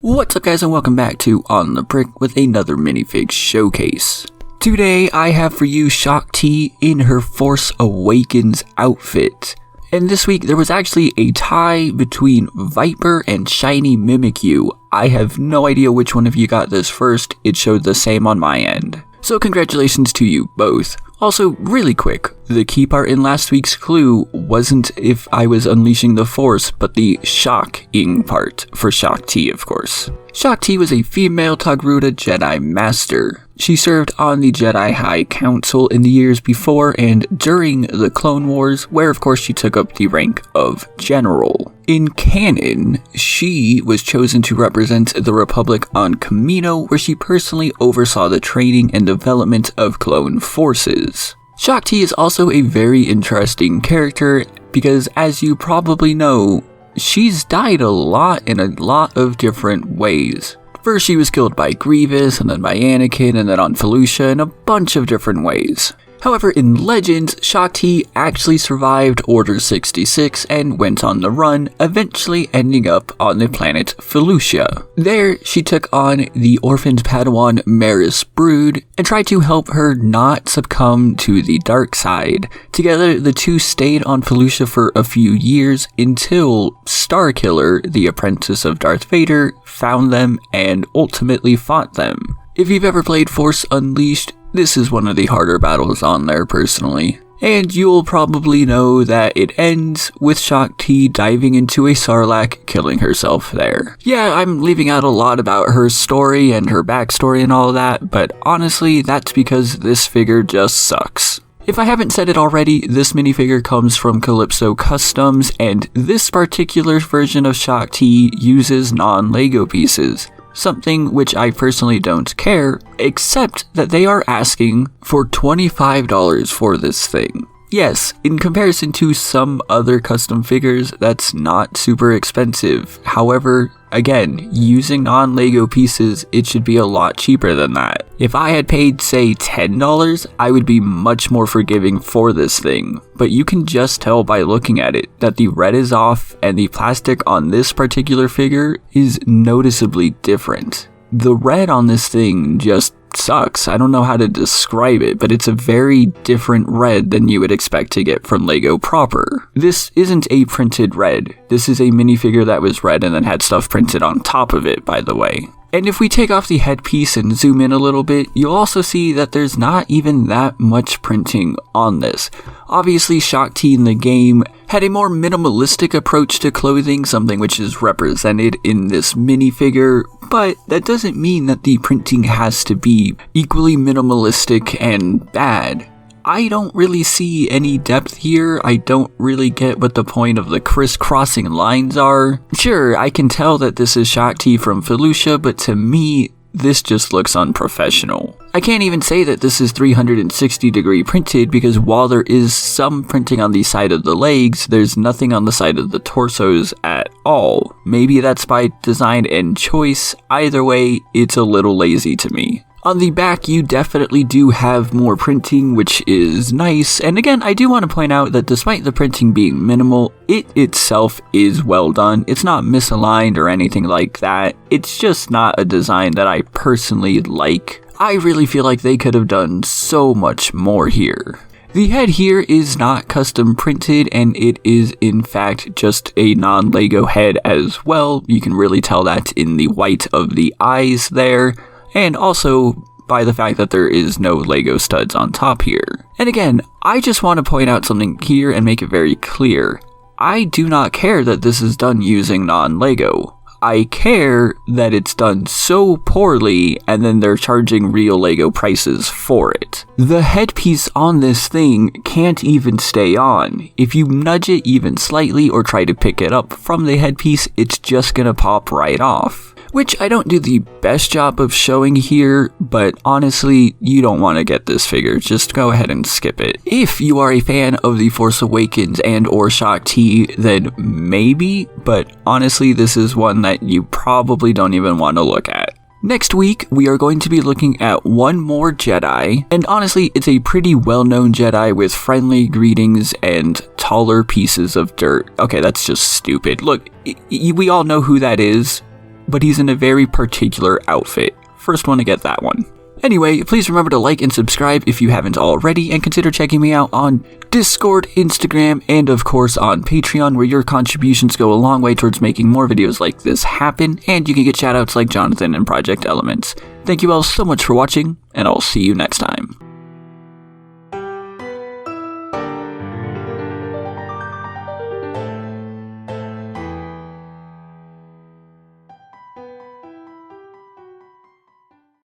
What's up guys and welcome back to On the Brick with another minifig showcase. Today I have for you Shaak Ti in her Force Awakens outfit. And this week there was actually a tie between Viper and Shiny Mimikyu. I have no idea which one of you got this first, it showed the same on my end. So congratulations to you both. Also, really quick, the key part in last week's clue wasn't if I was unleashing the Force, but the shocking part for Shaak Ti, of course. Shaak Ti was a female Togruta Jedi Master. She served on the Jedi High Council in the years before and during the Clone Wars, where of course she took up the rank of General. In canon, she was chosen to represent the Republic on Kamino, where she personally oversaw the training and development of clone forces. Shaak Ti is also a very interesting character because, as you probably know, she's died a lot in a lot of different ways. First she was killed by Grievous, and then by Anakin, and then on Felucia in a bunch of different ways. However, in Legends, Shaak Ti actually survived Order 66 and went on the run, eventually ending up on the planet Felucia. There, she took on the orphaned Padawan Maris Brood and tried to help her not succumb to the dark side. Together, the two stayed on Felucia for a few years until Starkiller, the apprentice of Darth Vader, found them and ultimately fought them. If you've ever played Force Unleashed, this is one of the harder battles on there personally. And you'll probably know that it ends with Shaak Ti diving into a Sarlacc, killing herself there. Yeah, I'm leaving out a lot about her story and her backstory and all that, but honestly, that's because this figure just sucks. If I haven't said it already, this minifigure comes from Calypso Customs, and this particular version of Shaak Ti uses non-Lego pieces. Something which I personally don't care, except that they are asking for $25 for this thing. Yes, in comparison to some other custom figures, that's not super expensive. However, again, using non-Lego pieces, it should be a lot cheaper than that. If I had paid, say, $10, I would be much more forgiving for this thing. But you can just tell by looking at it that the red is off and the plastic on this particular figure is noticeably different. The red on this thing just sucks. I don't know how to describe it, but it's a very different red than you would expect to get from Lego proper. This isn't a printed red. This is a minifigure that was red and then had stuff printed on top of it, by the way. And if we take off the headpiece and zoom in a little bit, you'll also see that there's not even that much printing on this. Obviously, Shaak Ti in the game had a more minimalistic approach to clothing, something which is represented in this minifigure, but that doesn't mean that the printing has to be equally minimalistic and bad. I don't really see any depth here. I don't really get what the point of the crisscrossing lines are. Sure, I can tell that this is Shaak Ti from Felucia, but to me, this just looks unprofessional. I can't even say that this is 360 degree printed because while there is some printing on the side of the legs, there's nothing on the side of the torsos at all. Maybe that's by design and choice. Either way, it's a little lazy to me. On the back, you definitely do have more printing, which is nice, and again, I do want to point out that despite the printing being minimal, it itself is well done. It's not misaligned or anything like that. It's just not a design that I personally like. I really feel like they could have done so much more here. The head here is not custom printed, and it is in fact just a non-Lego head as well. You can really tell that in the white of the eyes there. And also by the fact that there is no Lego studs on top here. And again, I just want to point out something here and make it very clear. I do not care that this is done using non-Lego. I care that it's done so poorly and then they're charging real Lego prices for it. The headpiece on this thing can't even stay on. If you nudge it even slightly or try to pick it up from the headpiece, it's just gonna pop right off. Which I don't do the best job of showing here, but honestly, you don't want to get this figure, just go ahead and skip it. If you are a fan of The Force Awakens and or Shaak Ti, then maybe, but honestly, this is one that you probably don't even want to look at. Next week, we are going to be looking at one more Jedi, and honestly, it's a pretty well-known Jedi with friendly greetings and taller pieces of dirt. Okay, that's just stupid. Look, we all know who that is. but he's in a very particular outfit. First one to get that one. Anyway, please remember to like and subscribe if you haven't already, and consider checking me out on Discord, Instagram, and of course on Patreon, where your contributions go a long way towards making more videos like this happen, and you can get shoutouts like Jonathan and Project Elements. Thank you all so much for watching, and I'll see you next time.